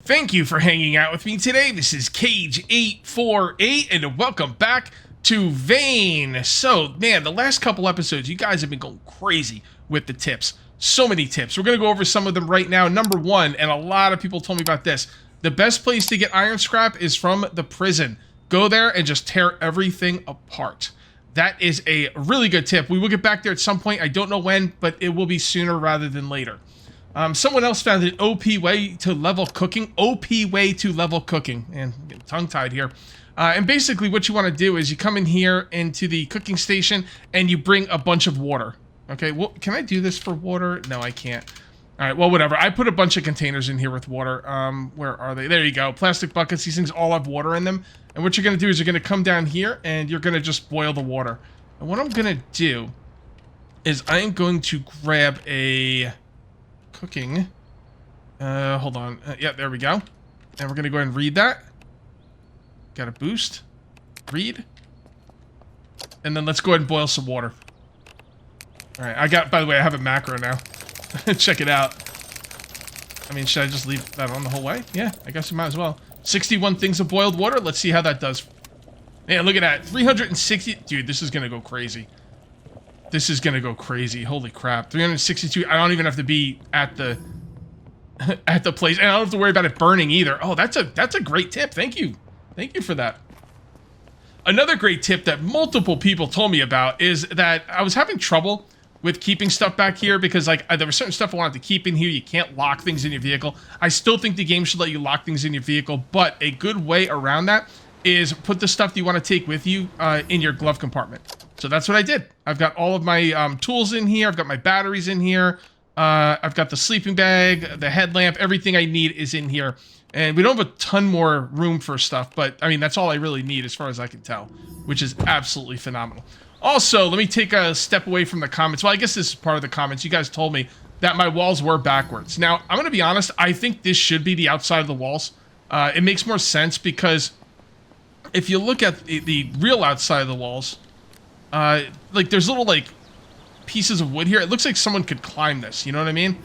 Thank you for hanging out with me today. This is Cage848, and welcome back to Vane. So, man, the last couple episodes, you guys have been going crazy with the tips. So many tips. We're going to go over some of them right now. Number one, and a lot of people told me about this, the best place to get iron scrap is from the prison. Go there and just tear everything apart. That is a really good tip. We will get back there at some point. I don't know when, but it will be sooner rather than later. Someone else found an OP way to level cooking. OP way to level cooking. And I'm getting tongue-tied here. And basically what you want to do is you come in here into the cooking station and you bring a bunch of water. Okay, well, can I do this for water? No, I can't. All right, well, whatever. I put a bunch of containers in here with water. Where are they? There you go. Plastic buckets. These things all have water in them. And what you're going to do is you're going to come down here and you're going to just boil the water. And what I'm going to do is I'm going to grab a cooking. Hold on. Yeah, there we go. And we're going to go ahead and read that. Got a boost. Read. And then let's go ahead and boil some water. All right, I got, by the way, I have a macro now. Check it out. I mean, should I just leave that on the whole way? Yeah, I guess you might as well. 61 things of boiled water. Let's see how that does. Man, look at that. 360. Dude, this is going to go crazy. This is going to go crazy. Holy crap. 362. I don't even have to be at the at the place. And I don't have to worry about it burning either. Oh, that's a great tip. Thank you. Thank you for that. Another great tip that multiple people told me about is that I was having trouble with keeping stuff back here because like there was certain stuff I wanted to keep in here. You can't lock things in your vehicle. I still think the game should let you lock things in your vehicle, but a good way around that is put the stuff that you want to take with you in your glove compartment. So that's what I did. I've got all of my tools in here. I've got my batteries in here. I've got the sleeping bag, the headlamp, everything I need is in here. And we don't have a ton more room for stuff, but I mean, that's all I really need as far as I can tell, which is absolutely phenomenal. Also, let me take a step away from the comments. Well, I guess this is part of the comments. You guys told me that my walls were backwards. Now, I'm going to be honest. I think this should be the outside of the walls. It makes more sense because if you look at the real outside of the walls, like there's little like pieces of wood here. It looks like someone could climb this. You know what I mean?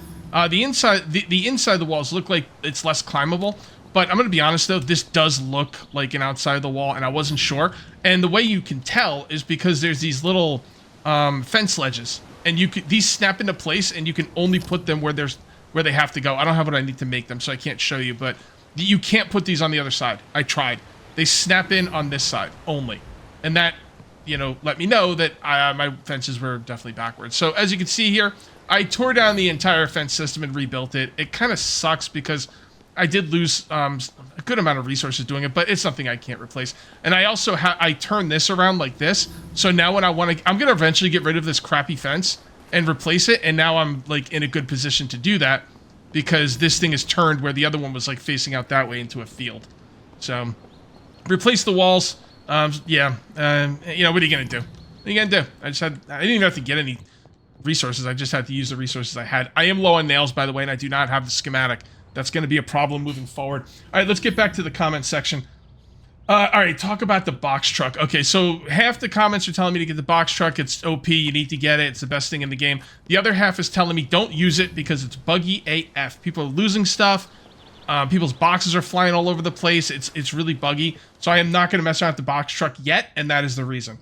The inside of the walls look like it's less climbable. But I'm going to be honest, though, this does look like an outside of the wall, and I wasn't sure. And the way you can tell is because there's these little fence ledges, and these snap into place, and you can only put them where they have to go. I don't have what I need to make them, so I can't show you, but you can't put these on the other side. I tried. They snap in on this side only, and that, you know, let me know that my fences were definitely backwards. So as you can see here, I tore down the entire fence system and rebuilt it. It kind of sucks because I did lose a good amount of resources doing it, but it's something I can't replace. And I also I turned this around like this, so now when I'm gonna eventually get rid of this crappy fence and replace it, and now I'm like in a good position to do that because this thing is turned where the other one was like facing out that way into a field. So replace the walls. Yeah, you know, what are you gonna do? What are you gonna do? I didn't even have to get any resources. I just had to use the resources I had. I am low on nails, by the way, and I do not have the schematic. That's going to be a problem moving forward. All right, let's get back to the comment section. All right, talk about the box truck. Okay, so half the comments are telling me to get the box truck. It's OP. You need to get it. It's the best thing in the game. The other half is telling me don't use it because it's buggy AF. People are losing stuff. People's boxes are flying all over the place. It's really buggy. So I am not going to mess around with the box truck yet, and that is the reason.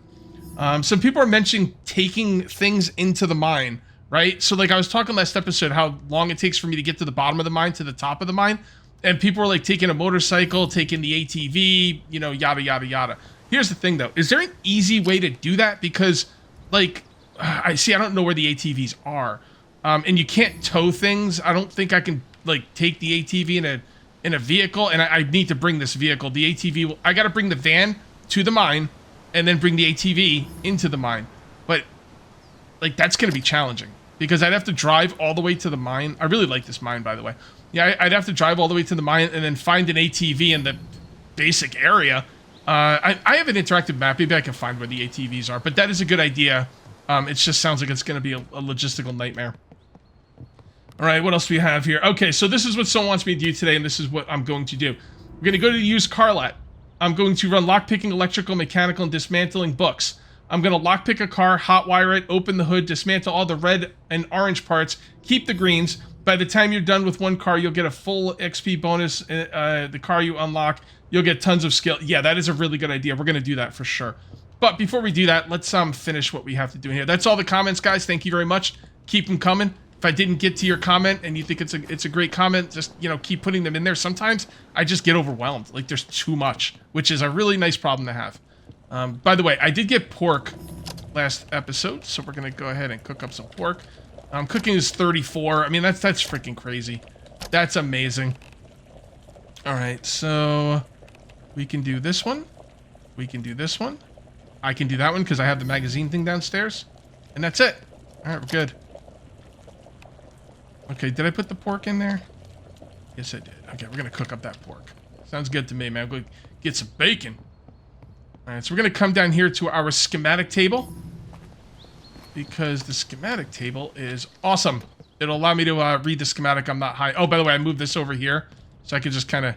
Some people are mentioning taking things into the mine. Right? So like I was talking last episode how long it takes for me to get to the bottom of the mine to the top of the mine. And people are like taking a motorcycle, taking the ATV, you know, yada, yada, yada. Here's the thing though. Is there an easy way to do that? Because like, I don't know where the ATVs are. And you can't tow things. I don't think I can like take the ATV in a vehicle. And I need to bring this vehicle. The ATV, I got to bring the van to the mine and then bring the ATV into the mine. But like, that's going to be challenging. Because I'd have to drive all the way to the mine. I really like this mine, by the way. Yeah, I'd have to drive all the way to the mine and then find an ATV in the basic area. I have an interactive map. Maybe I can find where the ATVs are. But that is a good idea. It just sounds like it's going to be a logistical nightmare. All right, what else do we have here? Okay, so this is what someone wants me to do today, and this is what I'm going to do. We're going to go to the used car lot. I'm going to run lockpicking, electrical, mechanical, and dismantling books. I'm going to lockpick a car, hotwire it, open the hood, dismantle all the red and orange parts, keep the greens. By the time you're done with one car, you'll get a full XP bonus. The car you unlock, you'll get tons of skill. Yeah, that is a really good idea. We're going to do that for sure. But before we do that, let's finish what we have to do here. That's all the comments, guys. Thank you very much. Keep them coming. If I didn't get to your comment and you think it's a great comment, just, you know, keep putting them in there. Sometimes I just get overwhelmed. Like, there's too much, which is a really nice problem to have. By the way, I did get pork last episode, so we're going to go ahead and cook up some pork. Cooking is 34. I mean, that's freaking crazy. That's amazing. All right, so we can do this one. We can do this one. I can do that one because I have the magazine thing downstairs. And that's it. All right, we're good. Okay, did I put the pork in there? Yes, I did. Okay, we're going to cook up that pork. Sounds good to me, man. We'll get some bacon. All right, so we're going to come down here to our schematic table. Because the schematic table is awesome. It'll allow me to read the schematic. I'm not high. Oh, by the way, I moved this over here. So I can just kind of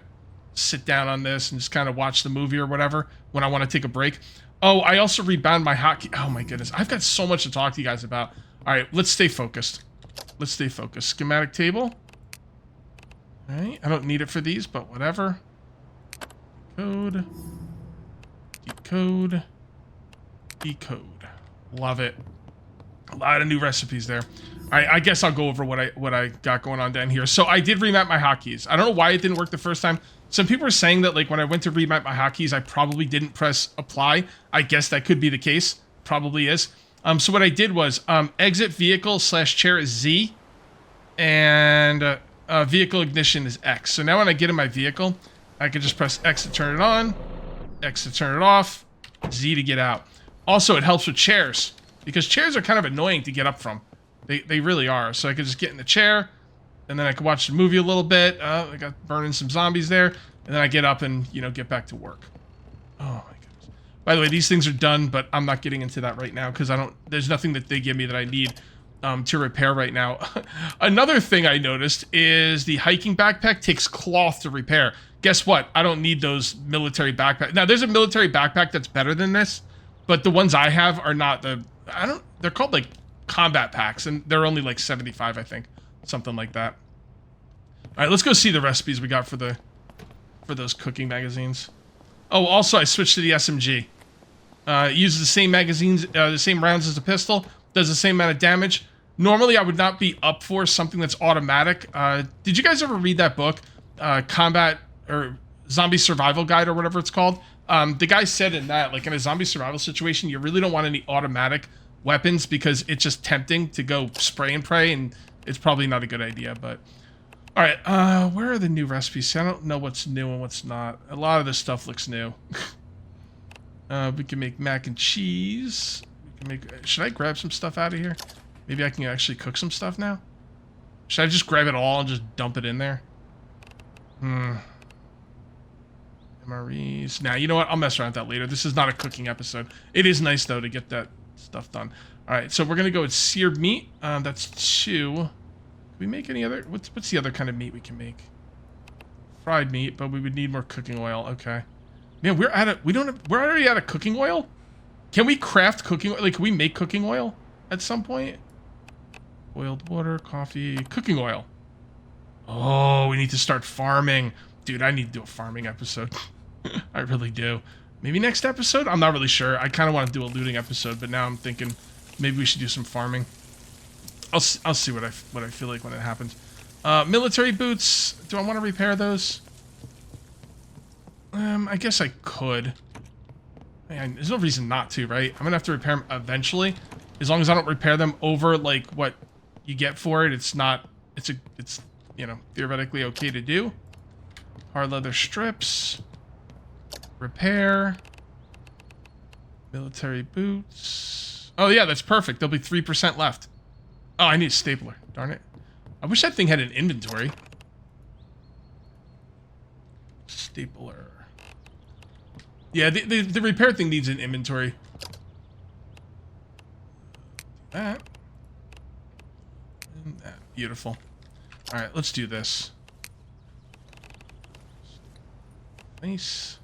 sit down on this and just kind of watch the movie or whatever when I want to take a break. Oh, I also rebound my hotkey. Oh my goodness. I've got so much to talk to you guys about. All right, let's stay focused. Let's stay focused. Schematic table. All right, I don't need it for these, but whatever. Code. Decode. Decode. Love it. A lot of new recipes there. All right, I guess I'll go over what I got going on down here. So I did remap my hotkeys. I don't know why it didn't work the first time. Some people are saying that, like, when I went to remap my hotkeys, I probably didn't press apply. I guess that could be the case. Probably is. So what I did was exit vehicle / chair is Z, and vehicle ignition is X. So now when I get in my vehicle, I can just press X to turn it on, X to turn it off, Z to get out. Also, it helps with chairs, because chairs are kind of annoying to get up from. They really are. So I could just get in the chair, and then I could watch the movie a little bit. I got burning some zombies there, and then I get up and, you know, get back to work. Oh my goodness. By the way, these things are done, but I'm not getting into that right now because there's nothing that they give me that I need to repair right now. Another thing I noticed is the hiking backpack takes cloth to repair. Guess what? I don't need those military backpacks. Now, there's a military backpack that's better than this, but the ones I have are not they're called like combat packs, and they're only like 75, I think. Something like that. All right, let's go see the recipes we got for those cooking magazines. Oh, also I switched to the SMG. It uses the same magazines, the same rounds as the pistol, does the same amount of damage. Normally, I would not be up for something that's automatic. Did you guys ever read that book, Combat or Zombie Survival Guide or whatever it's called? The guy said in that, like in a zombie survival situation, you really don't want any automatic weapons because it's just tempting to go spray and pray, and it's probably not a good idea. But all right, where are the new recipes? I don't know what's new and what's not. A lot of this stuff looks new. We can make mac and cheese. We can make. Should I grab some stuff out of here? Maybe I can actually cook some stuff now. Should I just grab it all and just dump it in there? MREs. Nah, you know what? I'll mess around with that later. This is not a cooking episode. It is nice, though, to get that stuff done. All right, so we're going to go with seared meat. That's 2. Can we make any other? What's the other kind of meat we can make? Fried meat, but we would need more cooking oil. Okay. Man, we're already out of cooking oil? Can we craft cooking oil? Like, can we make cooking oil at some point? Boiled water, coffee, cooking oil. Oh, we need to start farming. Dude, I need to do a farming episode. I really do. Maybe next episode? I'm not really sure. I kind of want to do a looting episode, but now I'm thinking maybe we should do some farming. I'll see what I feel like when it happens. Military boots. Do I want to repair those? I guess I could. Man, there's no reason not to, right? I'm gonna have to repair them eventually. As long as I don't repair them over like what you get for it, it's you know, theoretically okay to do. Hard leather strips. Repair. Military boots. Oh yeah, that's perfect. There'll be 3% left. Oh, I need a stapler. Darn it. I wish that thing had an inventory. Stapler. Yeah, the repair thing needs an inventory. That. And that. Beautiful. Alright, let's do this. Nice.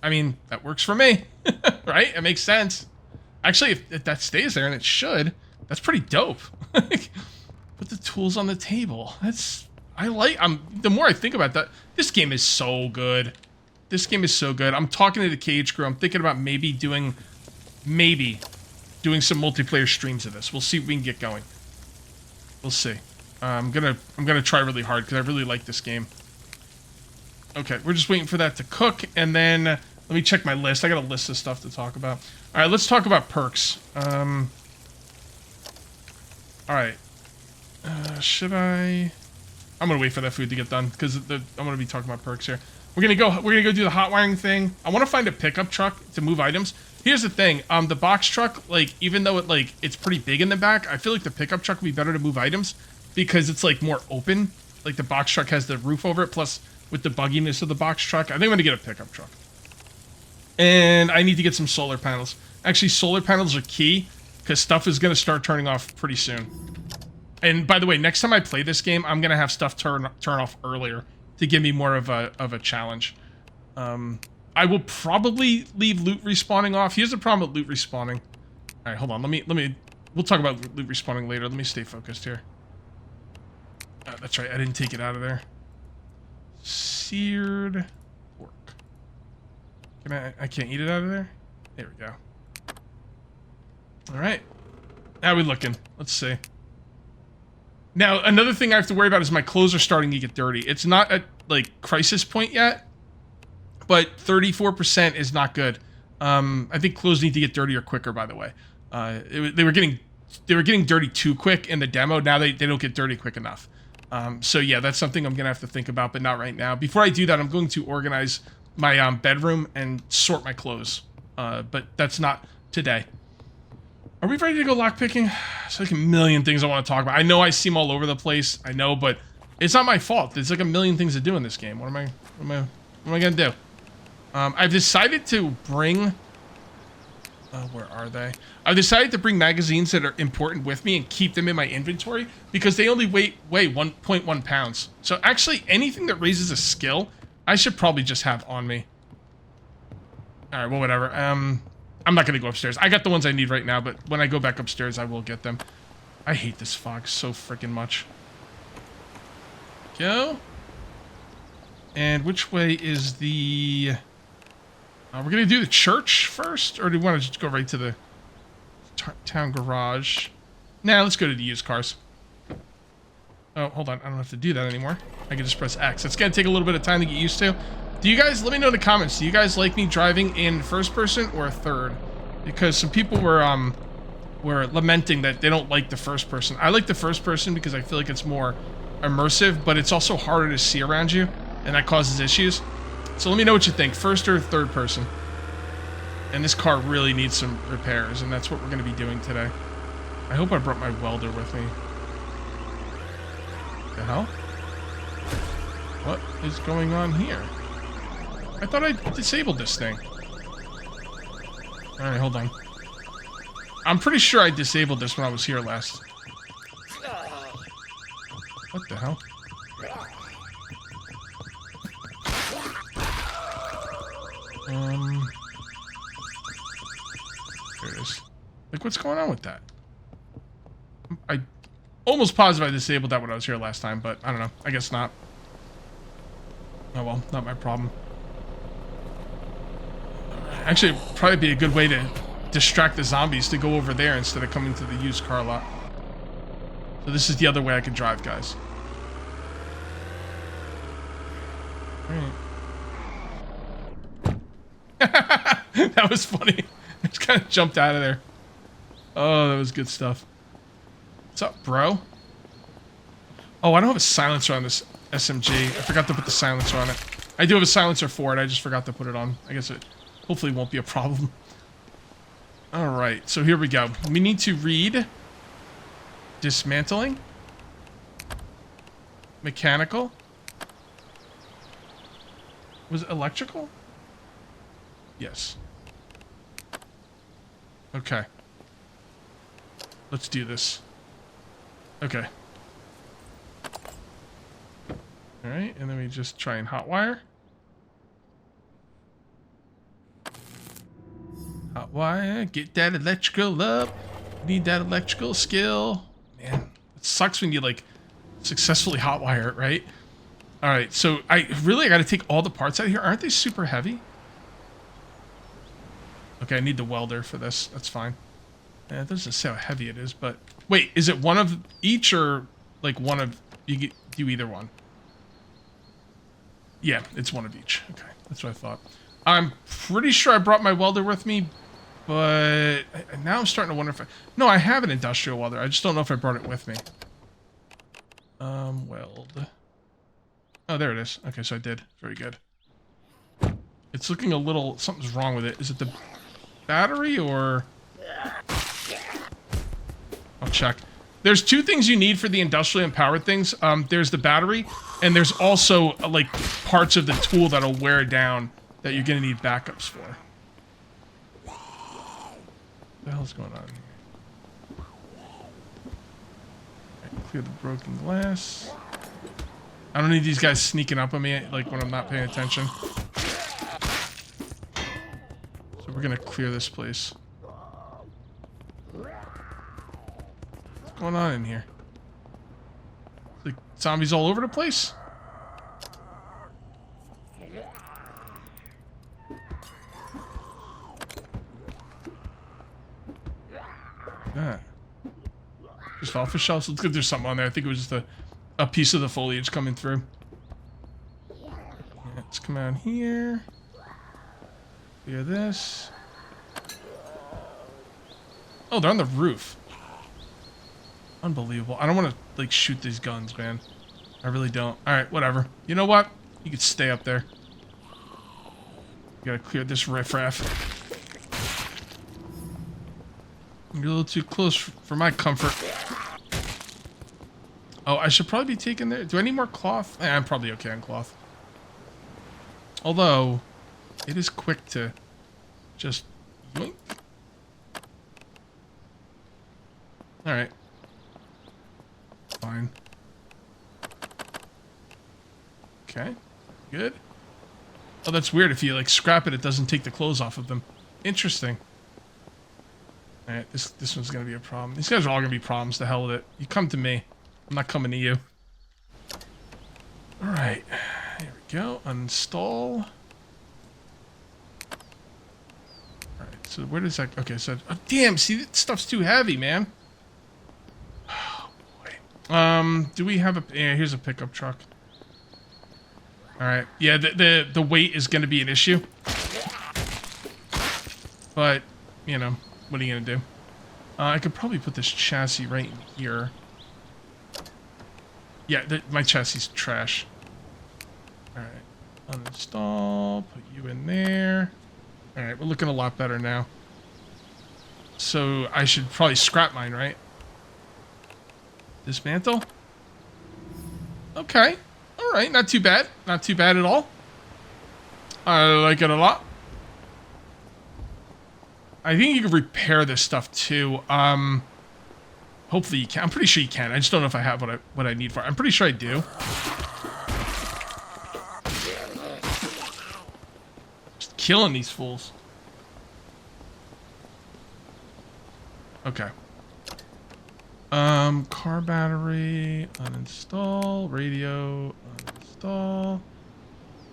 I mean, that works for me, right? It makes sense. Actually, if that stays there, and it should, that's pretty dope. Put the tools on the table. The more I think about that, this game is so good. This game is so good. I'm talking to the Cage crew. I'm thinking about maybe doing some multiplayer streams of this. We'll see if we can get going. We'll see. I'm gonna try really hard because I really like this game. Okay, we're just waiting for that to cook, and then let me check my list. I got a list of stuff to talk about. All right, let's talk about perks. All right. Should I? I'm gonna wait for that food to get done because I'm gonna be talking about perks here. We're gonna go do the hot wiring thing. I want to find a pickup truck to move items. Here's the thing. The box truck, like, even though it's pretty big in the back, I feel like the pickup truck would be better to move items because it's like more open. Like the box truck has the roof over it. Plus, with the bugginess of the box truck, I think I'm gonna get a pickup truck. And I need to get some solar panels. Actually, solar panels are key because stuff is gonna start turning off pretty soon. And by the way, next time I play this game, I'm gonna have stuff turn off earlier to give me more of a challenge. I will probably leave loot respawning off. Here's the problem with loot respawning. All right, hold on. We'll talk about loot respawning later. Let me stay focused here. That's right. I didn't take it out of there. Seared pork. I can't eat it out of there. There we go. All right. How are we looking? Let's see. Now, another thing I have to worry about is my clothes are starting to get dirty. It's not at, like, crisis point yet, but 34% is not good. I think clothes need to get dirtier quicker, by the way. They were getting dirty too quick in the demo. Now they don't get dirty quick enough. So, yeah, that's something I'm going to have to think about, but not right now. Before I do that, I'm going to organize my bedroom and sort my clothes. But that's not today. Are we ready to go lockpicking? There's like a million things I want to talk about. I know I seem all over the place. I know, but it's not my fault. There's like a million things to do in this game. What am I gonna do? I've decided to bring. Where are they? I've decided to bring magazines that are important with me and keep them in my inventory because they only weigh 1.1 pounds. So actually, anything that raises a skill, I should probably just have on me. All right, well, whatever. I'm not going to go upstairs. I got the ones I need right now, but when I go back upstairs, I will get them. I hate this fog so freaking much. Go. And which way is the... we're going to do the church first? Or do we want to just go right to the town garage? Nah, let's go to the used cars. Oh, hold on. I don't have to do that anymore. I can just press X. It's going to take a little bit of time to get used to. Do you guys, let me know in the comments, do you guys like me driving in first person or third? Because some people were lamenting that they don't like the first person. I like the first person because I feel like it's more immersive, but it's also harder to see around you, and that causes issues. So let me know what you think, first or third person. And this car really needs some repairs, and that's what we're going to be doing today. I hope I brought my welder with me. The hell? What is going on here? I thought I disabled this thing. Alright, hold on. I'm pretty sure I disabled this when I was here last. What the hell? There it is. Like, what's going on with that? I almost positive I disabled that when I was here last time, but I don't know. I guess not. Oh well, not my problem. Actually, it'd probably be a good way to distract the zombies to go over there instead of coming to the used car lot. So this is the other way I could drive, guys. Alright. That was funny. I just kind of jumped out of there. Oh, that was good stuff. What's up, bro? Oh, I don't have a silencer on this SMG. I forgot to put the silencer on it. I do have a silencer for it. I just forgot to put it on. I guess it hopefully won't be a problem. Alright, so here we go. We need to read dismantling, mechanical, was it electrical? Yes. Okay. Let's do this. Okay. Alright, and then we just try and hotwire. hot wire. Get that electrical up. Need that electrical skill. Man, it sucks when you like successfully hotwire it, right? All right, so I got to take all the parts out of here. Aren't they super heavy? Okay, I need the welder for this. That's fine. Yeah, it doesn't say how heavy it is, but wait, is it one of each or like one of you do either one? Yeah, it's one of each. Okay, that's what I thought. I'm pretty sure I brought my welder with me, but now I'm starting to wonder if no, I have an industrial welder. I just don't know if I brought it with me. Weld. Oh, there it is. Okay, so I did. Very good. It's looking a little... Something's wrong with it. Is it the battery or... I'll check. There's two things you need for the industrially empowered things. There's the battery, and there's also, like, parts of the tool that'll wear down that you're going to need backups for. What the hell's going on here? Okay, clear the broken glass. I don't need these guys sneaking up on me, like, when I'm not paying attention. So we're gonna clear this place. What's going on in here? Like, zombies all over the place? That. Just off the shelves. Let's get there's something on there. I think it was just a piece of the foliage coming through. Yeah, let's come out here. Clear this. Oh, they're on the roof. Unbelievable. I don't want to, like, shoot these guns, man. I really don't. Alright, whatever. You know what? You can stay up there. You gotta clear this riffraff. You're a little too close for my comfort. Oh, I should probably be taking there. Do I need more cloth? I'm probably okay on cloth. Although, it is quick to just yoink. Alright. Fine. Okay. Good. Oh, that's weird. If you, like, scrap it, it doesn't take the clothes off of them. Interesting. Alright, this one's gonna be a problem. These guys are all gonna be problems. The hell with it. You come to me. I'm not coming to you. Alright. Here we go. Uninstall. Alright, so where does that... Okay, so... Oh, damn, see, that stuff's too heavy, man. Oh, boy. Do we have a... Yeah, here's a pickup truck. Alright. Yeah, the weight is gonna be an issue. But, you know, what are you gonna do? I could probably put this chassis right in here. Yeah, my chassis is trash. Alright. Uninstall. Put you in there. Alright, we're looking a lot better now. So, I should probably scrap mine, right? Dismantle? Okay. Alright, not too bad. Not too bad at all. I like it a lot. I think you can repair this stuff too. Hopefully you can. I'm pretty sure you can. I just don't know if I have what I need for it. I'm pretty sure I do. Just killing these fools. Okay. Car battery, uninstall, radio, uninstall.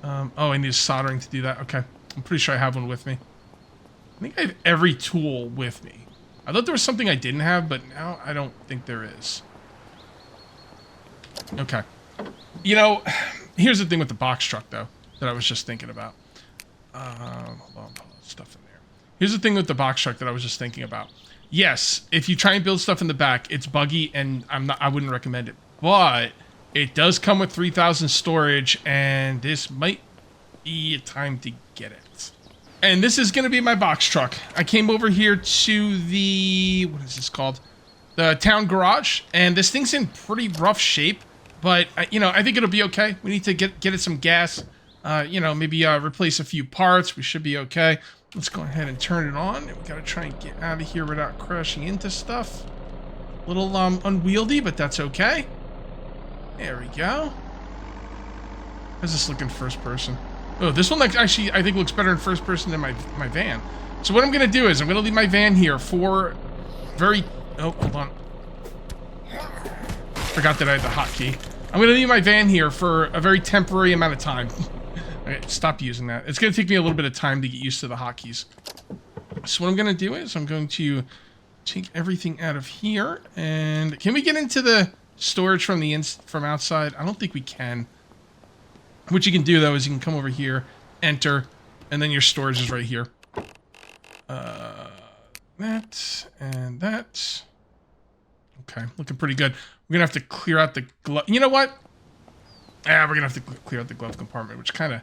Oh, I need soldering to do that. Okay. I'm pretty sure I have one with me. I think I have every tool with me. I thought there was something I didn't have, but now I don't think there is. Okay. You know, here's the thing with the box truck, though, that I was just thinking about. Hold on, stuff in there. Here's the thing with the box truck that I was just thinking about. Yes, if you try and build stuff in the back, it's buggy, and I wouldn't recommend it. But it does come with 3,000 storage, and this might be a time to get it. And this is going to be my box truck. I came over here to the, what is this called? The town garage, and this thing's in pretty rough shape, but you know, I think it'll be okay. We need to get it some gas, you know, maybe replace a few parts. We should be okay. Let's go ahead and turn it on. And we got to try and get out of here without crashing into stuff. A little unwieldy, but that's okay. There we go. How's this looking first person? Oh, this one actually I think looks better in first person than my van. So what I'm going to do is I'm going to leave my van here for very... Oh, hold on. Forgot that I had the hotkey. I'm going to leave my van here for a very temporary amount of time. Okay, stop using that. It's going to take me a little bit of time to get used to the hotkeys. So what I'm going to do is I'm going to take everything out of here. And can we get into the storage from the from outside? I don't think we can. What you can do, though, is you can come over here, enter, and then your storage is right here. That and that. Okay, looking pretty good. We're going to have to clear out the glove. You know what? We're going to have to clear out the glove compartment, which kind of...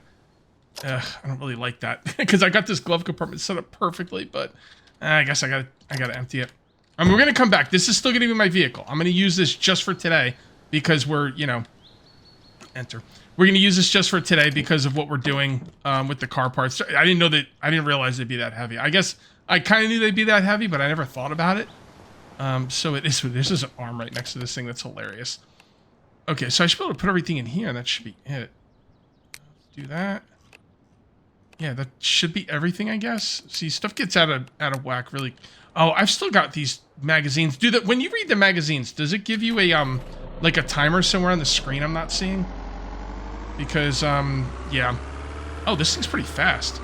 I don't really like that because I got this glove compartment set up perfectly, but I guess I gotta empty it. I mean, we're gonna come back. This is still gonna be my vehicle. I'm gonna use this just for today because we're, you know, enter. We're gonna use this just for today because of what we're doing with the car parts. I didn't realize they'd be that heavy. I guess I kind of knew they'd be that heavy, but I never thought about it. So it is. There's just an arm right next to this thing. That's hilarious. Okay, so I should be able to put everything in here. That should be it. Let's do that. Yeah, that should be everything, I guess. See, stuff gets out of whack really. Oh, I've still got these magazines. When you read the magazines, does it give you a like a timer somewhere on the screen I'm not seeing? Because yeah. Oh, this thing's pretty fast.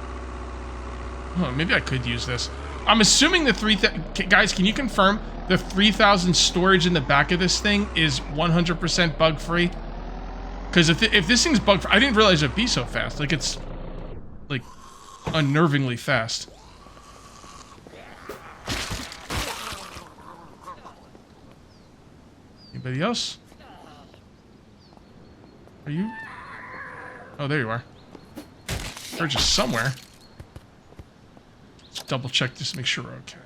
Oh, maybe I could use this. I'm assuming the guys, can you confirm the 3000 storage in the back of this thing is 100% bug free? Because if this thing's bug free, I didn't realize it'd be so fast. Like it's like unnervingly fast. Anybody else? Are you? Oh, there you are. They're just somewhere. Let's double check just to make sure we're okay.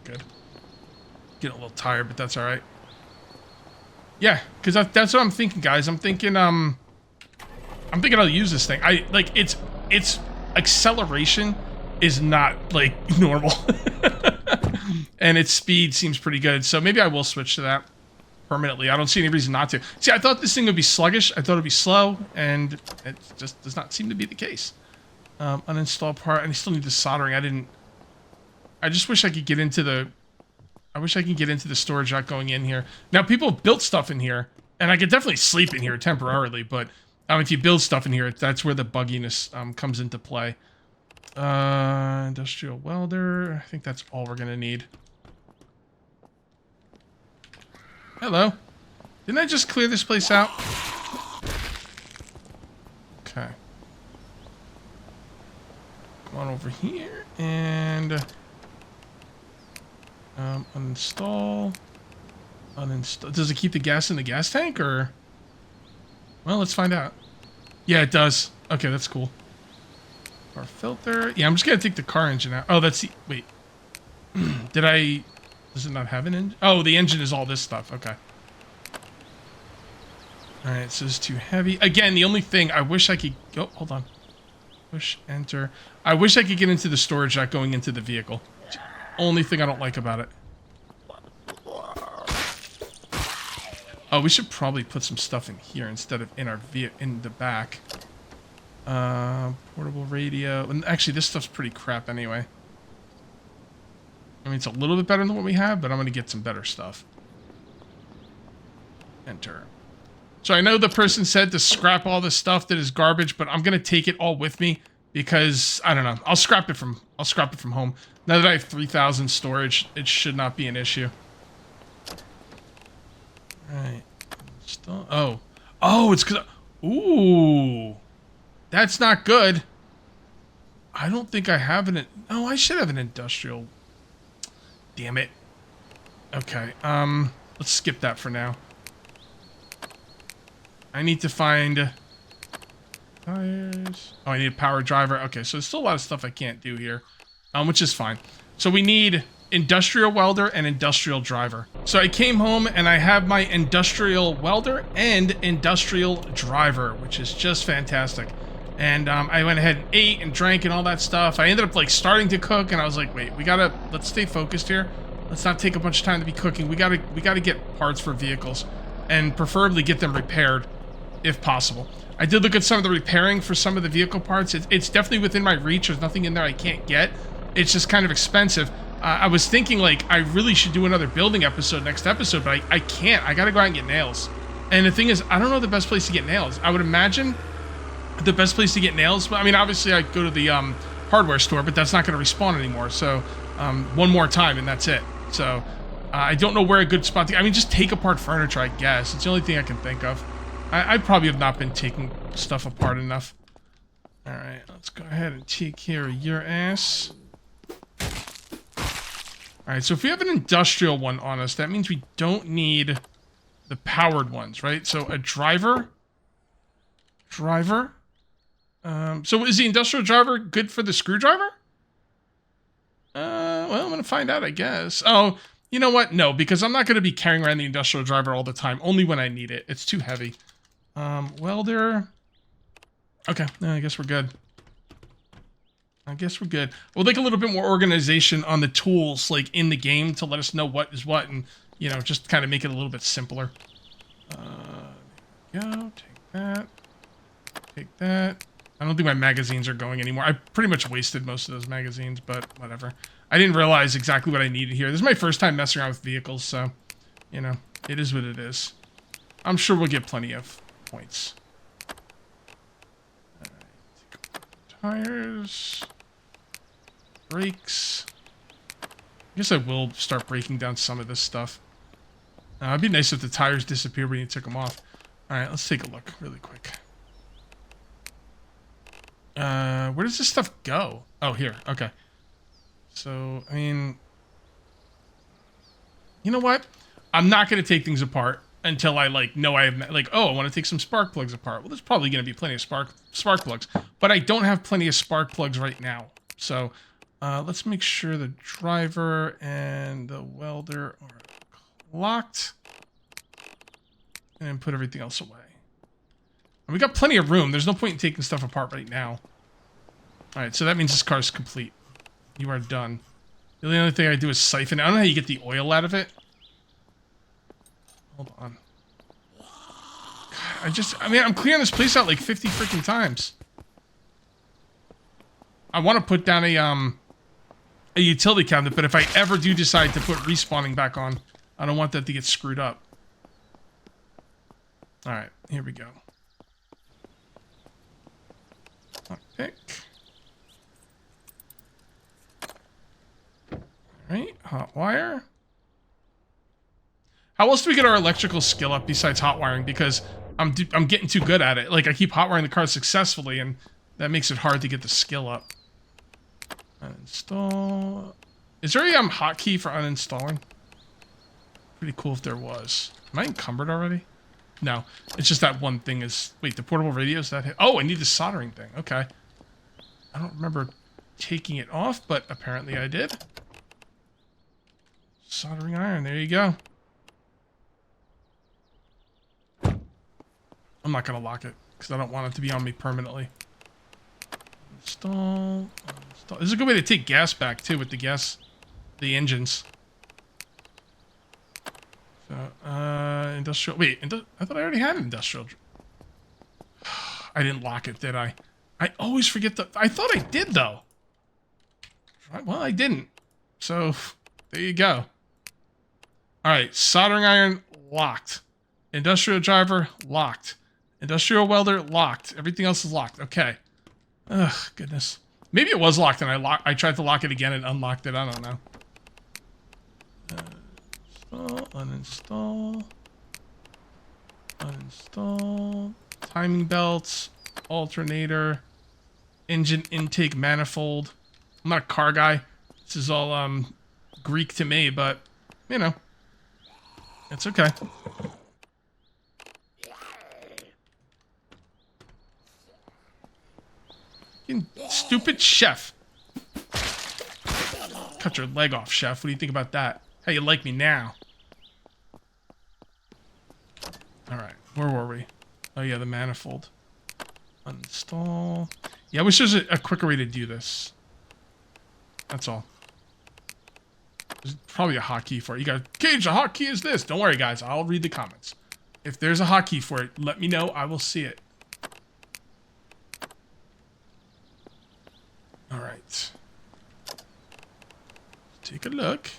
Good. Getting a little tired, but that's all right. Yeah, because that's what I'm thinking, guys. I'm thinking I'll use this thing. Its acceleration is not like normal. And its speed seems pretty good. So maybe I will switch to that permanently. I don't see any reason not to. See, I thought this thing would be sluggish. I thought it'd be slow, and it just does not seem to be the case. Uninstall part. I still need the soldering. I just wish I could get into the... I wish I could get into the storage rack going in here. Now, people have built stuff in here, and I could definitely sleep in here temporarily, but if you build stuff in here, that's where the bugginess comes into play. Industrial welder. I think that's all we're going to need. Hello. Didn't I just clear this place out? Okay. Come on over here, and... uninstall. Uninstall. Does it keep the gas in the gas tank, or? Well, let's find out. Yeah, it does. Okay, that's cool. Car filter. Yeah, I'm just gonna take the car engine out. Oh, that's the... Wait. Does it not have an engine? Oh, the engine is all this stuff. Okay. Alright, so it's too heavy. Again, the only thing I wish I could... Oh, hold on. Push, enter. I wish I could get into the storage rack going into the vehicle. Only thing I don't like about it. Oh, we should probably put some stuff in here instead of in the back. Portable radio. And actually, this stuff's pretty crap anyway. I mean, it's a little bit better than what we have, but I'm going to get some better stuff. Enter. So I know the person said to scrap all the stuff that is garbage, but I'm going to take it all with me because, I don't know, I'll scrap it from home. Now that I have 3000 storage, it should not be an issue. Alright. Oh, it's because... Ooh. That's not good. I don't think I have an... Oh, I should have an industrial... Damn it. Okay, let's skip that for now. I need to find... Tires... Oh, I need a power driver. Okay, so there's still a lot of stuff I can't do here. Which is fine. So we need industrial welder and industrial driver. So I came home and I have my industrial welder and industrial driver, which is just fantastic. And I went ahead and ate and drank and all that stuff. I ended up like starting to cook, and I was like, wait, let's stay focused here. Let's not take a bunch of time to be cooking. We gotta get parts for vehicles, and preferably get them repaired if possible. I did look at some of the repairing for some of the vehicle parts. It's definitely within my reach. There's nothing in there I can't get. it's just kind of expensive. I was thinking, like, I really should do another building episode next episode, but I can't. I gotta go out and get nails. And the thing is, I don't know the best place to get nails. I would imagine the best place to get nails, but I mean, obviously I go to the hardware store, but that's not going to respawn anymore. So one more time and that's it. So I don't know where a good spot to, I mean, just take apart furniture, I guess. It's the only thing I can think of. I probably have not been taking stuff apart enough. All right, let's go ahead and take care of your ass. All right, so if we have an industrial one on us, that means we don't need the powered ones, right? So a driver. So is the industrial driver good for the screwdriver? Well, I'm going to find out, I guess. Oh, you know what? No, because I'm not going to be carrying around the industrial driver all the time. Only when I need it. It's too heavy. Welder. Okay, I guess we're good. We'll take a little bit more organization on the tools, like, in the game to let us know what is what and, you know, just kind of make it a little bit simpler. There we go. Take that. Take that. I don't think my magazines are going anymore. I pretty much wasted most of those magazines, but whatever. I didn't realize exactly what I needed here. This is my first time messing around with vehicles, so, you know, it is what it is. I'm sure we'll get plenty of points. Alright, tires. Brakes. I guess I will start breaking down some of this stuff. It'd be nice if the tires disappeared when you took them off. Alright, let's take a look really quick. Where does this stuff go? Oh, here. Okay. So, I mean, you know what? I'm not going to take things apart until I, like, know I have, like, oh, I want to take some spark plugs apart. Well, there's probably going to be plenty of spark plugs, but I don't have plenty of spark plugs right now. So, let's make sure the driver and the welder are locked. And then put everything else away. And we got plenty of room. There's no point in taking stuff apart right now. Alright, so that means this car's complete. You are done. The only other thing I do is siphon. I don't know how you get the oil out of it. Hold on. God, I mean, I'm clearing this place out like 50 freaking times. I want to put down a utility cabinet, but if I ever do decide to put respawning back on, I don't want that to get screwed up. Alright, here we go. Pick. Alright, hot wire. How else do we get our electrical skill up besides hot wiring? Because I'm getting too good at it. Like, I keep hot wiring the car successfully, and that makes it hard to get the skill up. Uninstall. Is there a hotkey for uninstalling? Pretty cool if there was. Am I encumbered already? No, it's just that one thing is... Wait, the portable radio, is that... Oh, I need the soldering thing. Okay. I don't remember taking it off, but apparently I did. Soldering iron, there you go. I'm not going to lock it, because I don't want it to be on me permanently. Install. This is a good way to take gas back, too, with the engines. So, industrial... Wait, I thought I already had an industrial... I didn't lock it, did I? I always forget the... I thought I did, though. Well, I didn't. So, there you go. Alright, soldering iron, locked. Industrial driver, locked. Industrial welder, locked. Everything else is locked. Okay. Ugh, goodness. Maybe it was locked and I tried to lock it again and unlocked it. I don't know. Uninstall. Uninstall. Timing belts. Alternator. Engine intake manifold. I'm not a car guy. This is all Greek to me, but you know, it's okay. You stupid chef. Cut your leg off, chef. What do you think about that? How you like me now? Alright, where were we? Oh yeah, the manifold. Uninstall. Yeah, I wish there's a quicker way to do this. That's all. There's probably a hotkey for it. You guys, Cage, a hotkey is this. Don't worry, guys. I'll read the comments. If there's a hotkey for it, let me know. I will see it. Alright. take a look.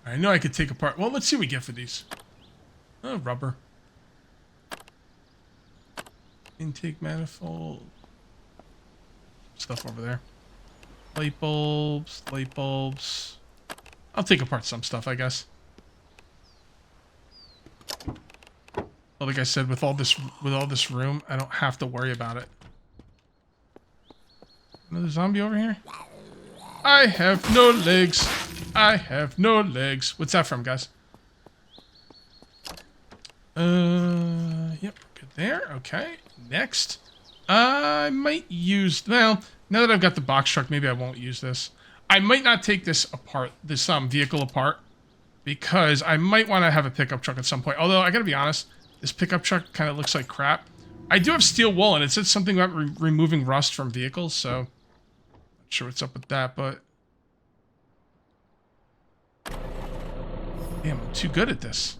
I know I could take apart. Well, let's see what we get for these. Oh, rubber. Intake manifold. Stuff over there. Light bulbs, light bulbs. I'll take apart some stuff, I guess. Well, like I said, with all this room, I don't have to worry about it. Another zombie over here? I have no legs. I have no legs. What's that from, guys? Yep, good there. Okay, next. I might use, well, now that I've got the box truck, maybe I won't use this. I might not take this apart, this vehicle apart, because I might want to have a pickup truck at some point. Although, I gotta be honest, this pickup truck kind of looks like crap. I do have steel wool, and it said something about removing rust from vehicles, so not sure what's up with that, but damn, I'm too good at this.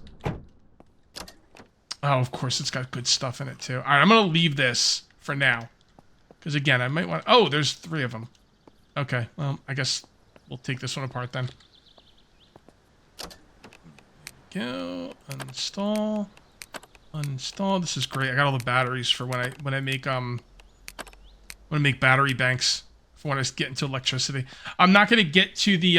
Oh, of course, it's got good stuff in it, too. All right, I'm going to leave this for now. Because, again, I might want... Oh, there's 3 of them. Okay, well, I guess we'll take this one apart, then. Go. Uninstall. Uninstall. This is great. I got all the batteries for when I make battery banks for when I get into electricity. I'm not going to get to the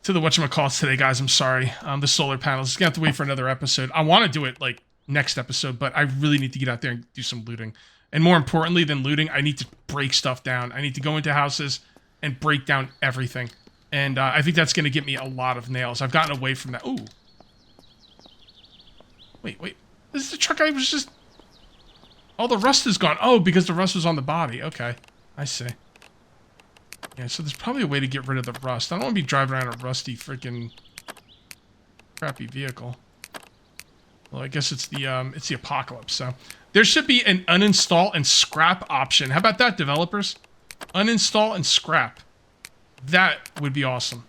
whatchamacallit today, guys. I'm sorry. The solar panels. It's gonna have to wait for another episode. I want to do it like next episode, but I really need to get out there and do some looting. And more importantly than looting, I need to break stuff down. I need to go into houses and break down everything. And I think that's gonna get me a lot of nails. I've gotten away from that. Ooh. Wait. This is the truck I was just... All the rust is gone. Oh, because the rust was on the body. Okay. I see. Yeah, so there's probably a way to get rid of the rust. I don't want to be driving around a rusty freaking crappy vehicle. Well, I guess it's the apocalypse, so there should be an uninstall and scrap option. How about that, developers? Uninstall and scrap. That would be awesome.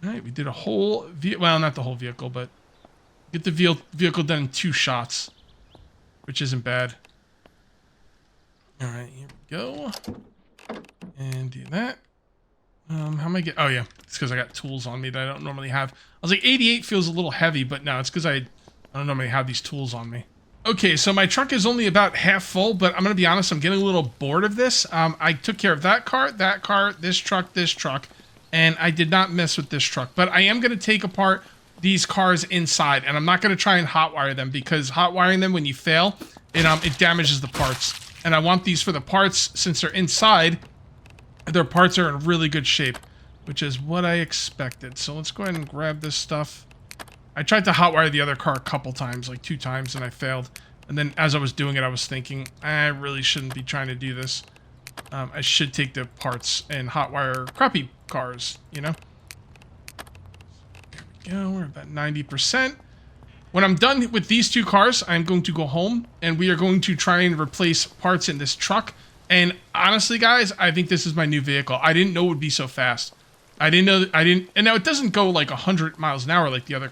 All right, we did a whole well, not the whole vehicle, but get the vehicle done in 2 shots, which isn't bad. All right, here we go. And do that. How am I get? Oh yeah, it's because I got tools on me that I don't normally have. I was like, 88 feels a little heavy, but no, it's because I don't normally have these tools on me. Okay, so my truck is only about half full, but I'm gonna be honest, I'm getting a little bored of this. I took care of that car, this truck, and I did not mess with this truck. But I am gonna take apart these cars inside, and I'm not gonna try and hotwire them because hotwiring them when you fail, it damages the parts. And I want these for the parts, since they're inside, their parts are in really good shape, which is what I expected. So let's go ahead and grab this stuff. I tried to hotwire the other car a couple times, like 2 times, and I failed. And then as I was doing it, I was thinking, I really shouldn't be trying to do this. I should take the parts and hotwire crappy cars, you know? There we go, we're about 90%. When I'm done with these 2 cars, I'm going to go home, and we are going to try and replace parts in this truck. And honestly, guys, I think this is my new vehicle. I didn't know it would be so fast. And now it doesn't go like 100 miles an hour like the other.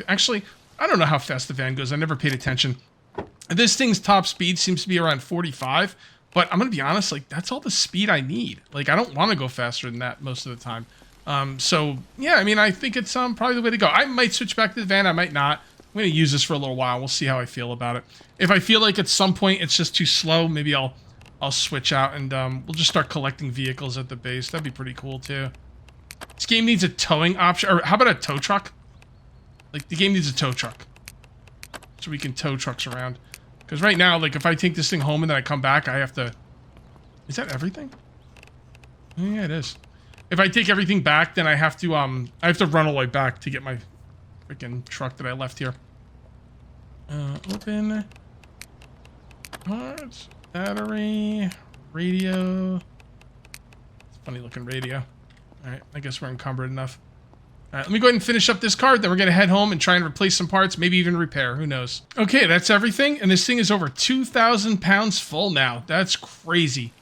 Actually, I don't know how fast the van goes. I never paid attention. This thing's top speed seems to be around 45, but I'm gonna be honest, like that's all the speed I need. Like I don't want to go faster than that most of the time. So yeah, I mean, I think it's probably the way to go. I might switch back to the van. I might not. I'm going to use this for a little while. We'll see how I feel about it. If I feel like at some point it's just too slow, maybe I'll switch out and we'll just start collecting vehicles at the base. That'd be pretty cool too. This game needs a towing option. Or how about a tow truck? Like the game needs a tow truck. So we can tow trucks around. Because right now, like if I take this thing home and then I come back, I have to... Is that everything? Oh, yeah, it is. If I take everything back, then I have to run all the way back to get my freaking truck that I left here. Open parts, battery, radio. It's a funny looking radio. All right, I guess we're encumbered enough. All right, let me go ahead and finish up this card. Then we're gonna head home and try and replace some parts, maybe even repair. Who knows? Okay, that's everything, and this thing is over 2,000 pounds full now. That's crazy.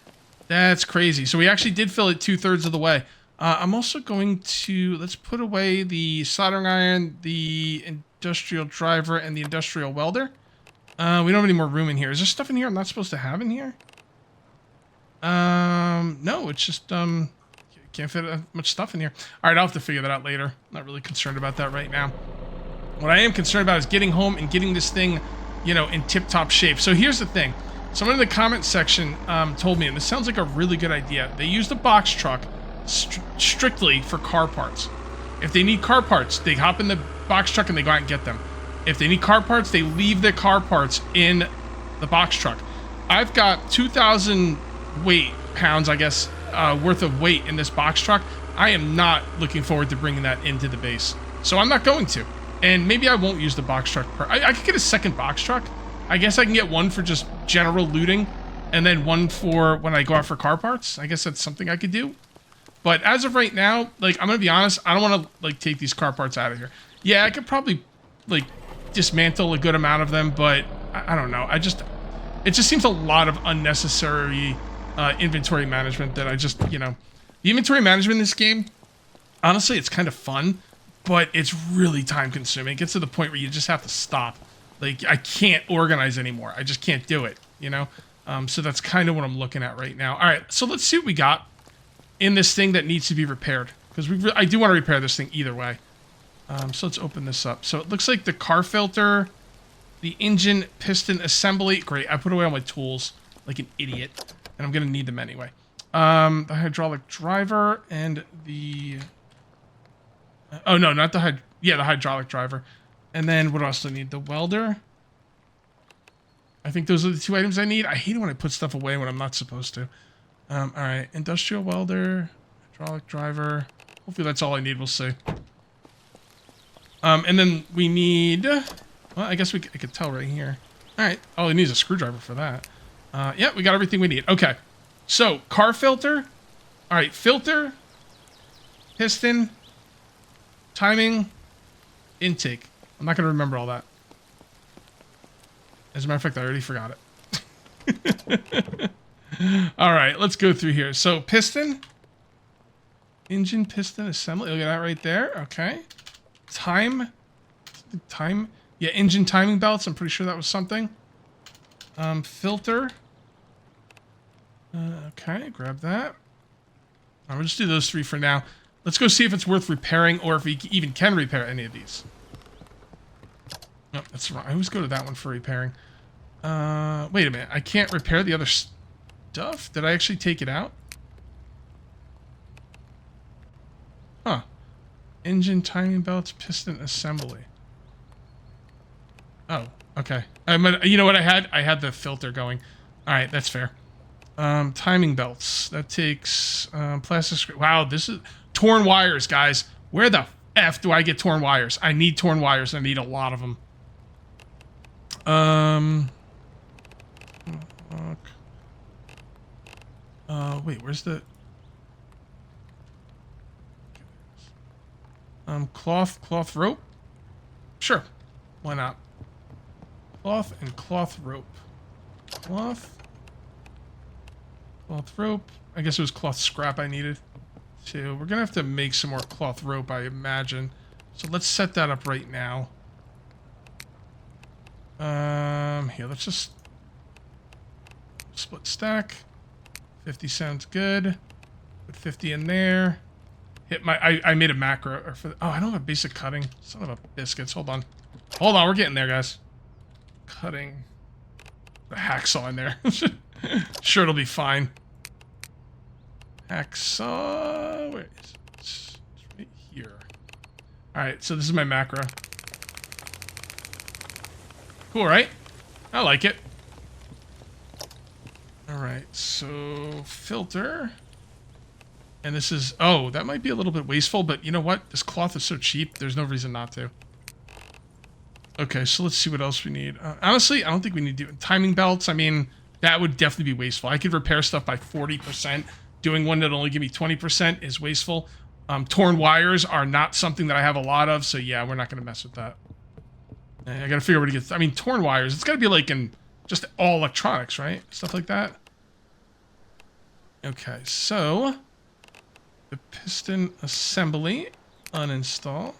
That's crazy. So we actually did fill it 2/3 of the way. I'm also going to, let's put away the soldering iron, the industrial driver, and the industrial welder. We don't have any more room in here. Is there stuff in here I'm not supposed to have in here? No, it's just, can't fit much stuff in here. All right, I'll have to figure that out later. Not really concerned about that right now. What I am concerned about is getting home and getting this thing, you know, in tip-top shape. So here's the thing. Someone in the comment section told me, and this sounds like a really good idea. They use the box truck strictly for car parts. If they need car parts, they hop in the box truck and they go out and get them. If they need car parts, they leave their car parts in the box truck. I've got 2,000 pounds, I guess, worth of weight in this box truck. I am not looking forward to bringing that into the base. So I'm not going to. And maybe I won't use the box truck. I could get a second box truck. I guess I can get one for just general looting and then one for when I go out for car parts. I guess that's something I could do. But as of right now, like, I'm going to be honest, I don't want to, like, take these car parts out of here. Yeah, I could probably, like, dismantle a good amount of them, but I don't know. It just seems a lot of unnecessary inventory management that I just, you know. The inventory management in this game, honestly, it's kind of fun, but it's really time consuming. It gets to the point where you just have to stop. Like, I can't organize anymore. I just can't do it, you know? So that's kind of what I'm looking at right now. All right, so let's see what we got in this thing that needs to be repaired. Because I do want to repair this thing either way. So let's open this up. So it looks like the car filter, the engine piston assembly. Great, I put away all my tools like an idiot. And I'm going to need them anyway. The hydraulic driver and the... oh, no, not the... yeah, the hydraulic driver. And then what else do I need? The welder. I think those are the two items I need. I hate it when I put stuff away when I'm not supposed to. All right, industrial welder, hydraulic driver. Hopefully that's all I need. We'll see. And then we need... well, I guess I could tell right here. All right. All I need is a screwdriver for that. Yeah, we got everything we need. Okay. So, car filter. All right, filter, piston, timing, intake. I'm not going to remember all that. As a matter of fact, I already forgot it. All right, let's go through here. So, piston, engine piston assembly. Look at that right there. Okay. Time. Yeah, engine timing belts. I'm pretty sure that was something. Filter. Okay, grab that. We'll just do those three for now. Let's go see if it's worth repairing or if we even can repair any of these. No, that's wrong. I always go to that one for repairing. Wait a minute. I can't repair the other stuff? Did I actually take it out? Huh. Engine timing belts, piston assembly. Oh, okay. You know what I had? I had the filter going. All right, that's fair. Timing belts. That takes plastic screw. Wow, this is torn wires, guys. Where the F do I get torn wires? I need torn wires. I need a lot of them. Wait, where's the cloth rope? Sure. Why not? Cloth and cloth rope. Cloth rope. I guess it was cloth scrap I needed. So we're gonna have to make some more cloth rope, I imagine. So let's set that up right now. Here, let's just split stack. 50 sounds good. Put 50 in there. Hit my... I made a macro. Or for oh, I don't have a basic cutting. Son of a biscuits. Hold on. Hold on, we're getting there, guys. Cutting. The hacksaw in there. Sure, it'll be fine. Hacksaw... where is it? It's right here. Alright, so this is my macro. Cool, right? I like it. Alright, so filter. And this is... oh, that might be a little bit wasteful, but you know what? This cloth is so cheap, there's no reason not to. Okay, so let's see what else we need. Honestly, I don't think we need to do timing belts. I mean, that would definitely be wasteful. I could repair stuff by 40%. Doing one that'll only give me 20% is wasteful. Torn wires are not something that I have a lot of, so yeah, we're not going to mess with that. I gotta figure out where to get... I mean, torn wires. It's gotta be like in just all electronics, right? Stuff like that. Okay, so... the piston assembly. Uninstall.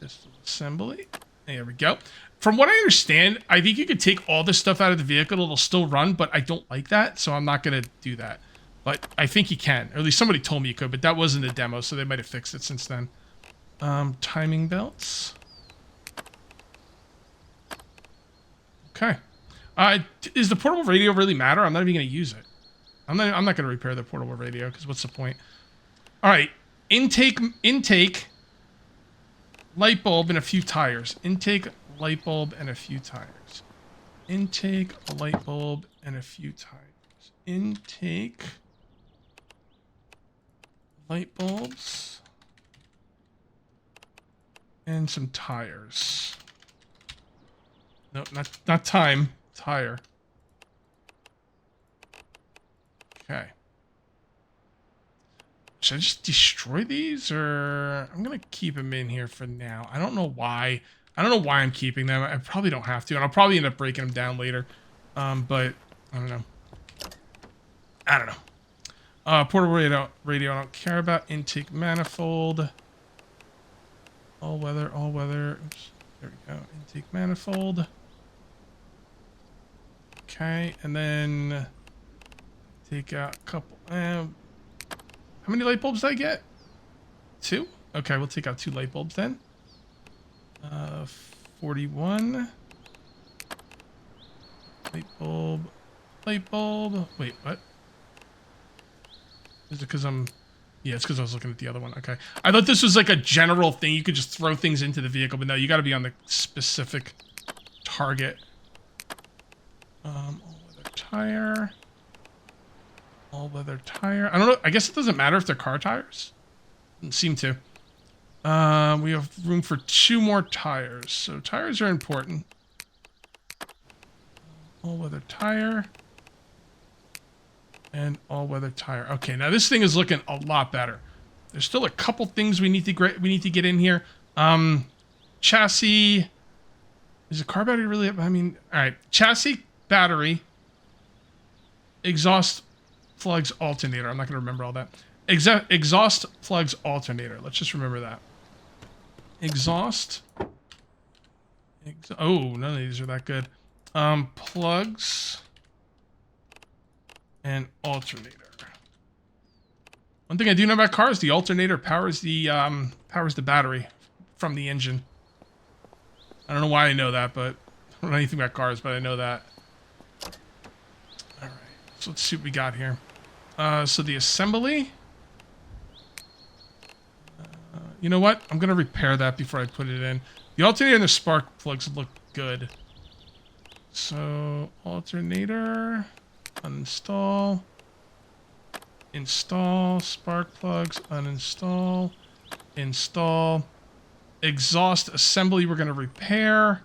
Piston assembly. There we go. from what I understand, I think you could take all this stuff out of the vehicle. It'll still run, but I don't like that, so I'm not going to do that. But I think you can. Or at least somebody told me you could, but that wasn't a demo, so they might have fixed it since then. Timing belts. Okay. Is the portable radio really matter? I'm not even going to use it. I'm not going to repair the portable radio, because what's the point? All right. Intake, light bulb, and a few tires. Intake, light bulb, and a few tires. Intake, a light bulb, and a few tires. Intake, light bulbs, and some tires. No, not time. Tire. Okay. Should I just destroy these, or I'm gonna keep them in here for now? I don't know why. I don't know why I'm keeping them. I probably don't have to, and I'll probably end up breaking them down later. But I don't know. I don't know. Portable radio. I don't care about. Intake manifold. All weather. Oops. There we go. Intake manifold. Okay, and then take out a couple. How many light bulbs did I get? 2? Okay, we'll take out 2 light bulbs then. 41. Light bulb. Light bulb. Wait, what? Is it because I'm... Yeah, it's because I was looking at the other one. Okay. I thought this was like a general thing. You could just throw things into the vehicle, but no, you got to be on the specific target. All-weather tire. All-weather tire. I don't know. I guess it doesn't matter if they're car tires. Doesn't seem to. We have room for 2 more tires. So tires are important. All-weather tire. And all-weather tire. Okay, now this thing is looking a lot better. There's still a couple things we need to get in here. Chassis. Is a car battery really? I mean, all right. Chassis, battery, exhaust plugs, alternator. I'm not going to remember all that. Exhaust plugs, alternator. Let's just remember that. Exhaust. Oh, none of these are that good. Plugs and alternator. One thing I do know about cars, the alternator powers the battery from the engine. I don't know why I know that, but I don't know anything about cars, but I know that. All right, so let's see what we got here. So the assembly. You know what? I'm gonna repair that before I put it in. The alternator and the spark plugs look good. So alternator. Uninstall, install, spark plugs, uninstall, install, exhaust assembly we're going to repair.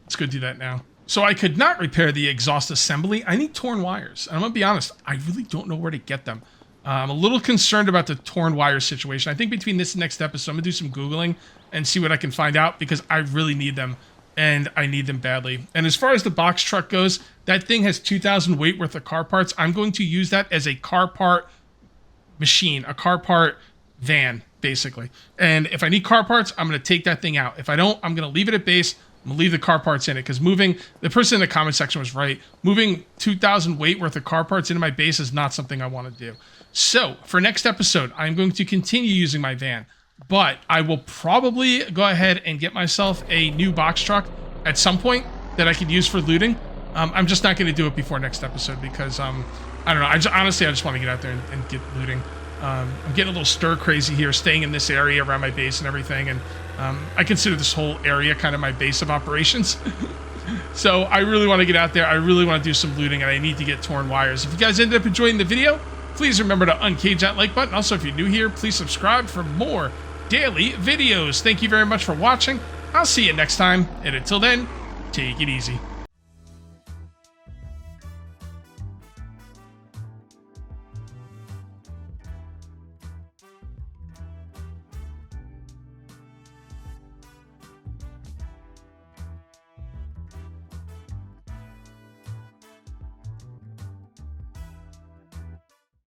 Let's go do that now. So I could not repair the exhaust assembly. I need torn wires. And I'm going to be honest, I really don't know where to get them. I'm a little concerned about the torn wire situation. I think between this and next episode, I'm going to do some Googling and see what I can find out because I really need them. And I need them badly. And as far as the box truck goes, that thing has 2,000 weight worth of car parts. I'm going to use that as a car part machine, a car part van, basically. And if I need car parts, I'm going to take that thing out. If I don't, I'm going to leave it at base. I'm going to leave the car parts in it because the person in the comment section was right. Moving 2,000 weight worth of car parts into my base is not something I want to do. So for next episode, I'm going to continue using my van. But I will probably go ahead and get myself a new box truck at some point that I could use for looting. I'm just not going to do it before next episode because, I don't know. Honestly, I just want to get out there and get looting. I'm getting a little stir crazy here, staying in this area around my base and everything. And I consider this whole area kind of my base of operations. So I really want to get out there. I really want to do some looting, and I need to get torn wires. If you guys ended up enjoying the video, please remember to uncage that like button. Also, if you're new here, please subscribe for more daily videos. Thank you very much for watching. I'll see you next time, and until then, take it easy.